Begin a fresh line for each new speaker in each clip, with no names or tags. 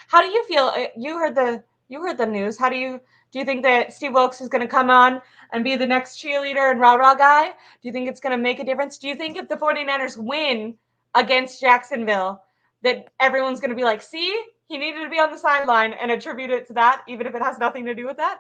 How do you feel? You heard the news. Do you think that Steve Wilks is going to come on and be the next cheerleader and rah-rah guy? Do you think it's going to make a difference? Do you think if the 49ers win against Jacksonville, that everyone's going to be like, see, he needed to be on the sideline and attribute it to that, even if it has nothing to do with that?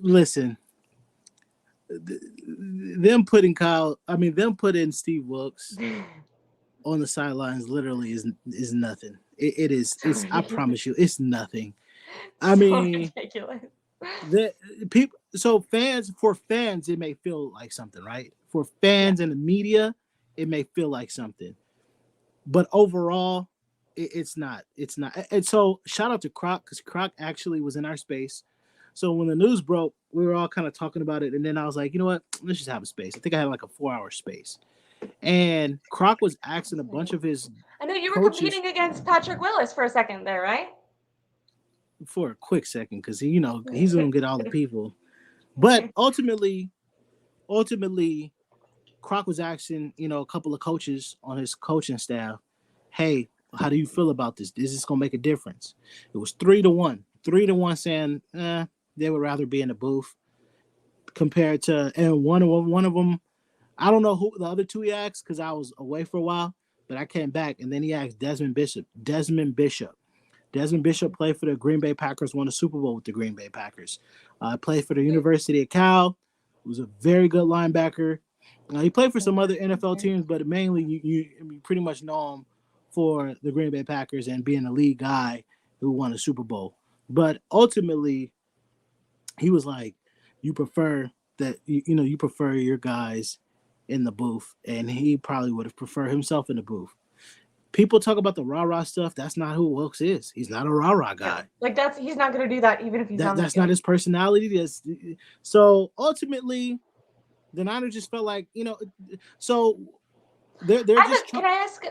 Listen, them putting Steve Wilks on the sidelines literally is nothing. It's I promise you, it's nothing. I
So
mean,
ridiculous.
the people. So fans, it may feel like something, right? For
Yeah.
fans and the media, it may feel like something, but overall, it's not. It's not. And so, shout out to Croc because Croc actually was in our space. So when the news broke, we were all kind of talking about it, and then I was like, you know what? Let's just have a space. I think I had like a 4 hour space, and Croc was asking a bunch of his
I know you were
coaches
competing against Patrick Willis for a second there, right?
for a quick second because he's gonna get all the people. But ultimately, Croc was asking a couple of coaches on his coaching staff, "Hey, how do you feel about this? Is this gonna make a difference?" It was 3-1, 3-1 saying they would rather be in the booth compared to and one of them. I don't know who the other two he asked because I was away for a while, but I came back and then he asked Desmond Bishop. Desmond Bishop played for the Green Bay Packers, won a Super Bowl with the Green Bay Packers. Played for the University of Cal. Was a very good linebacker. He played for some other NFL teams, but mainly you pretty much know him for the Green Bay Packers and being a lead guy who won a Super Bowl. But ultimately, he was like, "You prefer that you prefer your guys in the booth," and he probably would have preferred himself in the booth. People talk about the rah rah stuff. That's not who Wilkes is. He's not a rah rah
Yeah.
guy.
Like he's not going to do that even if he's on the
That's not
field.
his personality. So ultimately, the Niners just felt like so they're just
Can
trying.
I ask?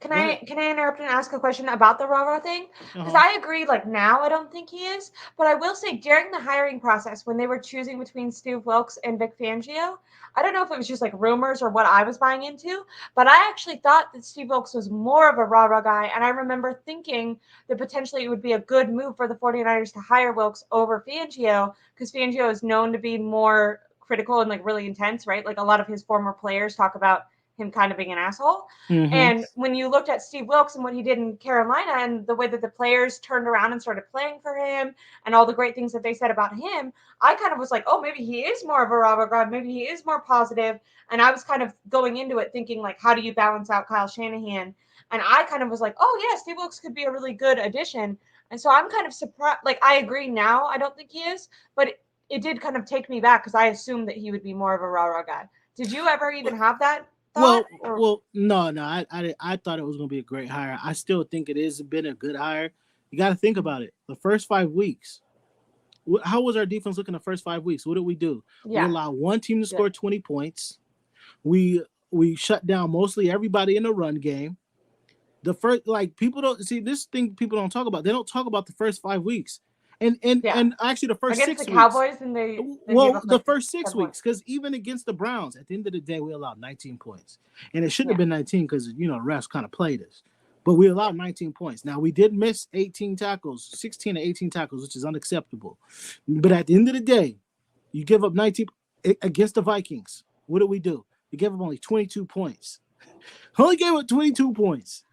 Go ahead.
Can I interrupt and ask a question about the Rara thing?
Uh
Because
huh.
I agree. Like now, I don't think he is, but I will say during the hiring process when they were choosing between Steve Wilkes and Vic Fangio, I don't know if it was just like rumors or what I was buying into, but I actually thought that Steve Wilkes was more of a Rara guy, and I remember thinking that potentially it would be a good move for the 49ers to hire Wilkes over Fangio because Fangio is known to be more critical and like really intense, right? Like a lot of his former players talk about him kind of being an asshole.
Mm-hmm.
And when you looked at Steve Wilkes and what he did in Carolina and the way that the players turned around and started playing for him and all the great things that they said about him, I kind of was like, oh, maybe he is more of a Robert God. Maybe he is more positive. And I was kind of going into it thinking, like, how do you balance out Kyle Shanahan? And I kind of was like, oh, yeah, Steve Wilkes could be a really good addition. And so I'm kind of surprised. Like, I agree now. I don't think he is. But it did kind of take me back because I assumed that he would be more of a rah rah guy. Did you ever even have that thought? Or
No. I thought it was going to be a great hire. I still think it is been a good hire. You got to think about it. The first 5 weeks, how was our defense looking the first 5 weeks? What did we do? We
yeah,
allowed one team to
yeah,
score 20 points. We shut down mostly everybody in the run game. The first, like, people don't see this thing. People don't talk about. They don't talk about the first 5 weeks, and and
yeah.
and actually the first
Against the
6 weeks.
Cowboys, and they gave
Well,
up
the
like
first six
10
weeks,
points.
because even against the Browns, at the end of the day, we allowed 19 points, and it shouldn't have
Yeah,
been 19 because the refs kind of played us, but we allowed 19 points. Now we did miss 18 tackles, 16 to 18 tackles, which is unacceptable. But at the end of the day, you give up 19 against the Vikings. What do we do? We gave up only 22 points. Only gave up 22 points,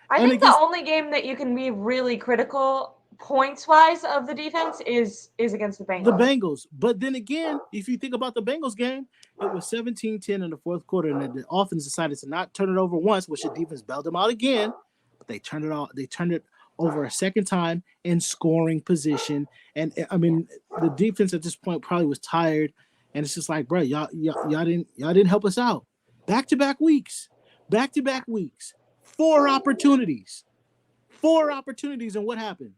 I
and
think the
against
only game that you can be really critical points wise of the defense is against the
the
Bengals.
Bengals. But then again, if you think about the Bengals game, it was 17-10 in the fourth quarter, and the offense decided to not turn it over once, which the defense bailed them out again. But they turned it over a second time in scoring position. And I
Yeah,
mean, the defense at this point probably was tired. And it's just like, bro, y'all didn't help us out. Back to back weeks. Back to back weeks. Four opportunities, and what happened?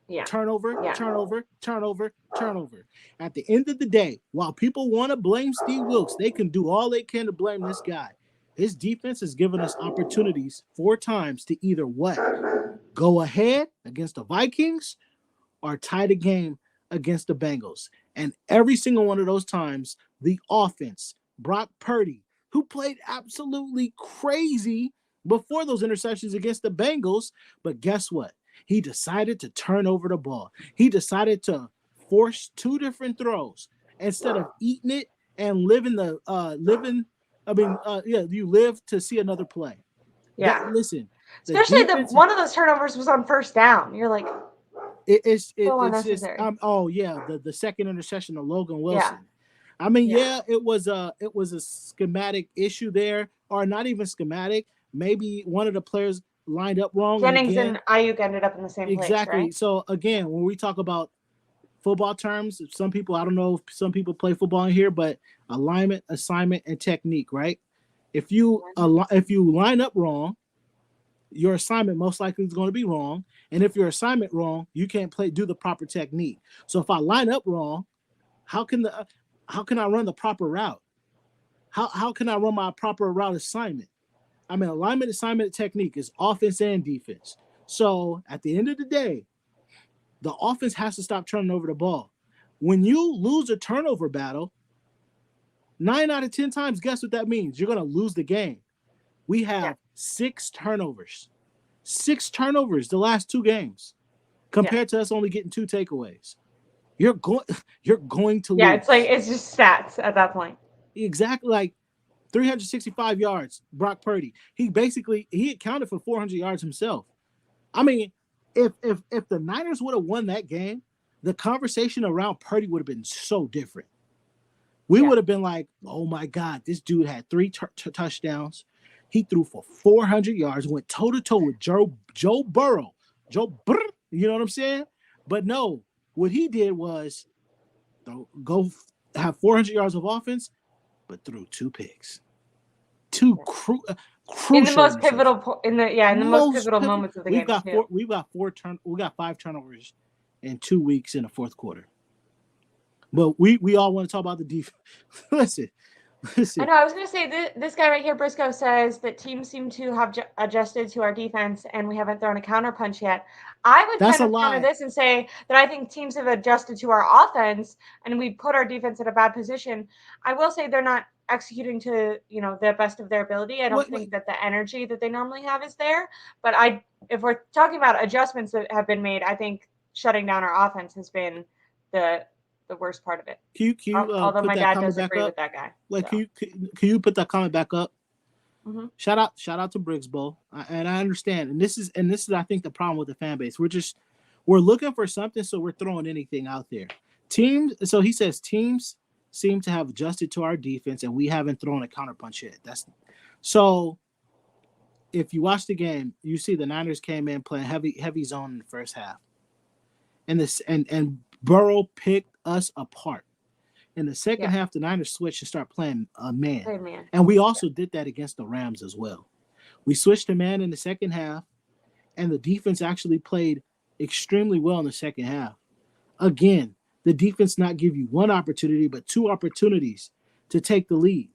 yeah,
Turnover,
yeah.
turnover, turnover, turnover. At the end of the day, while people want to blame Steve Wilkes, they can do all they can to blame this guy. His defense has given us opportunities 4 times to either what? Go ahead against the Vikings or tie the game against the Bengals. And every single one of those times, the offense, Brock Purdy, who played absolutely crazy before those interceptions against the Bengals. But guess what? He decided to turn over the ball. He decided to force two different throws instead of eating it and you live to see another play.
Yeah.
Listen,
Especially one of those turnovers was on first down. You're like,
it's just
unnecessary.
The second interception of Logan Wilson.
Yeah.
I mean, it was a schematic issue there, or not even schematic. Maybe one of the players lined up wrong.
Jennings and Ayuk ended up in the same place.
Exactly.
Right?
So again, when we talk about football terms, some people, I don't know if some people play football in here, but alignment, assignment, and technique, right? If you line up wrong, your assignment most likely is going to be wrong. And if your assignment wrong, you can't do the proper technique. So if I line up wrong, how can I run the proper route? How can I run my proper route assignment? I mean, alignment, assignment, and technique is offense and defense. So at the end of the day, the offense has to stop turning over the ball. When you lose a turnover battle, 9 out of 10 times, guess what that means? You're going to lose the game. We have 6 turnovers. 6 turnovers the last 2 games compared to us only getting 2 takeaways. You're going to lose.
Yeah, it's just stats at that point.
Exactly. Like 365 yards, Brock Purdy. He accounted for 400 yards himself. I mean, if the Niners would have won that game, the conversation around Purdy would have been so different. We would have been like, oh my God, this dude had 3 touchdowns. He threw for 400 yards, went toe-to-toe with Joe Burrow. You know what I'm saying? But no, what he did was go have 400 yards of offense, but threw 2 picks. 2 crucial
in the most pivotal most pivotal moments of the game.
We got 5 turnovers in 2 weeks in the fourth quarter. But we all want to talk about the defense. Listen.
I know. I was going to say this guy right here, Briscoe, says that teams seem to have adjusted to our defense, and we haven't thrown a counterpunch yet. I would counter this and say that I think teams have adjusted to our offense, and we put our defense in a bad position. I will say they're not executing to the best of their ability. I don't think that the energy that they normally have is there. But if we're talking about adjustments that have been made, I think shutting down our offense has been the worst part of it. Although my dad does agree with that guy.
Like, so. Can you put that comment back up?
Mm-hmm.
Shout out to Briggsbo. And I understand. And this is I think the problem with the fan base. We're looking for something, so we're throwing anything out there. So he says teams seem to have adjusted to our defense, and we haven't thrown a counterpunch yet. So if you watch the game, you see the Niners came in playing heavy zone in the first half. And Burrow picked us apart. In the second half, the Niners switched and start playing man. And we also did that against the Rams as well. We switched to man in the second half, and the defense actually played extremely well in the second half. Again, the defense not give you 1 opportunity, but 2 opportunities to take the lead.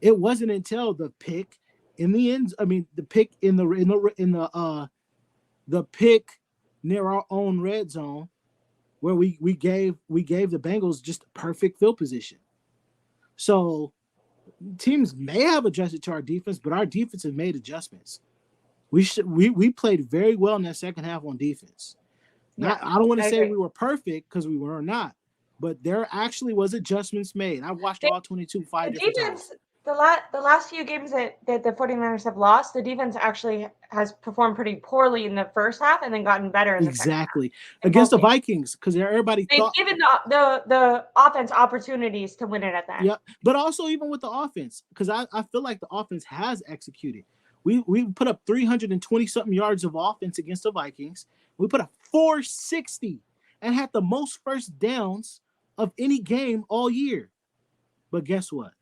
It wasn't until the pick in the end. I mean, the pick the pick near our own red zone, where we gave the Bengals just perfect field position. So teams may have adjusted to our defense, but our defense has made adjustments. We played very well in that second half on defense. I don't want to say we were perfect, because we were not, but there actually was adjustments made. I watched all 22 5 different times.
The last few games that the 49ers have lost, the defense actually has performed pretty poorly in the first half and then gotten better in the second half.
Against the Vikings, because everybody
they've given the offense opportunities to win it at that.
Yeah, but also even with the offense, because I feel like the offense has executed. We put up 320 something yards of offense against the Vikings. We put up 460 and had the most first downs of any game all year. But guess what?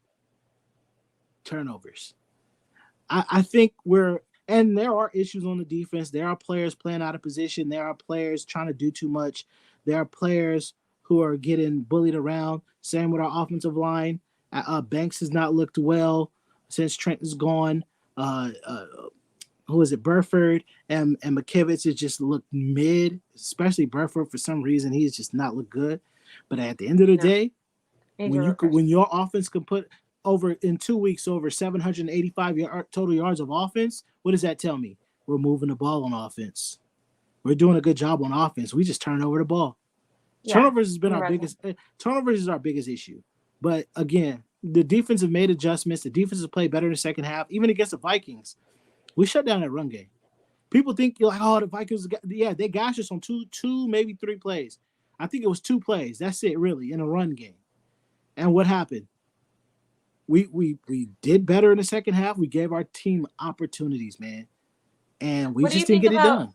Turnovers. I think and there are issues on the defense. There are players playing out of position. There are players trying to do too much. There are players who are getting bullied around. Same with our offensive line. Banks has not looked well since Trent is gone. Who is it? Burford and McKivitz has just looked mid, especially Burford. For some reason, he's just not looked good. But at the end of the day, when your offense can put over in 2 weeks over 785 total yards of offense. What does that tell me? We're moving the ball on offense. We're doing a good job on offense. We just turn over the ball.
Yeah,
Turnovers has been our biggest. Turnovers is our biggest issue. But again, the defense have made adjustments. The defense has played better in the second half, even against the Vikings. We shut down that run game. People think you're like, oh, the Vikings. Yeah, they gashed us on two, maybe 3 plays. I think it was 2 plays. That's it, really, in a run game. And what happened? We did better in the second half. We gave our team opportunities, man, and we just didn't get it done.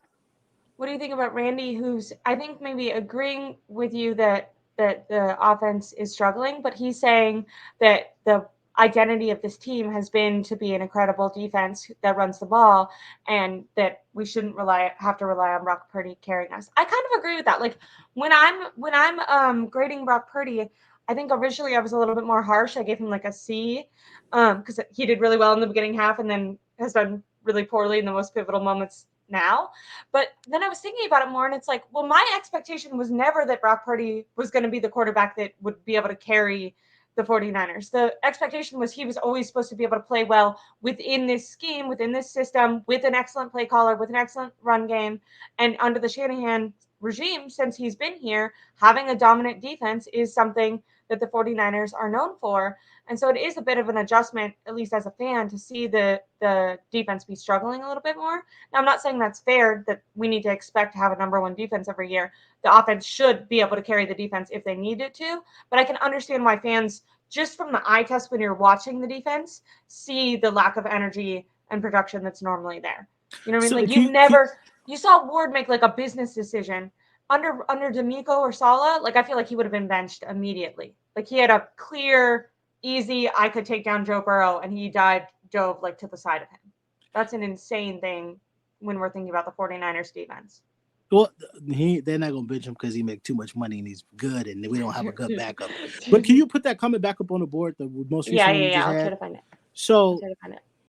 What do you think about Randy, who's, I think, maybe agreeing with you that the offense is struggling, but he's saying that the identity of this team has been to be an incredible defense that runs the ball, and that we shouldn't have to rely on Brock Purdy carrying us. I kind of agree with that. Like when I'm grading Brock Purdy, I think originally I was a little bit more harsh. I gave him like a C, because he did really well in the beginning half and then has done really poorly in the most pivotal moments now. But then I was thinking about it more, and it's like, well, my expectation was never that Brock Purdy was going to be the quarterback that would be able to carry the 49ers. The expectation was he was always supposed to be able to play well within this scheme, within this system, with an excellent play caller, with an excellent run game. And under the Shanahan regime, since he's been here, having a dominant defense is something that the 49ers are known for. And so it is a bit of an adjustment, at least as a fan, to see the defense be struggling a little bit more. Now, I'm not saying that's fair, that we need to expect to have a number 1 defense every year. The offense should be able to carry the defense if they needed to. But I can understand why fans, just from the eye test when you're watching the defense, see the lack of energy and production that's normally there. You know what I mean? Like you saw Ward make like a business decision under Demeco or Saleh. Like I feel like he would have been benched immediately. Like he had a clear, easy, I could take down Joe Burrow, and he dove like to the side of him. That's an insane thing when we're thinking about the 49ers defense.
Well, they're not going to bench him because he makes too much money and he's good, and we don't have a good backup. But can you put that comment back up on the board? The most recent one
Yeah. I'll try to find it.
So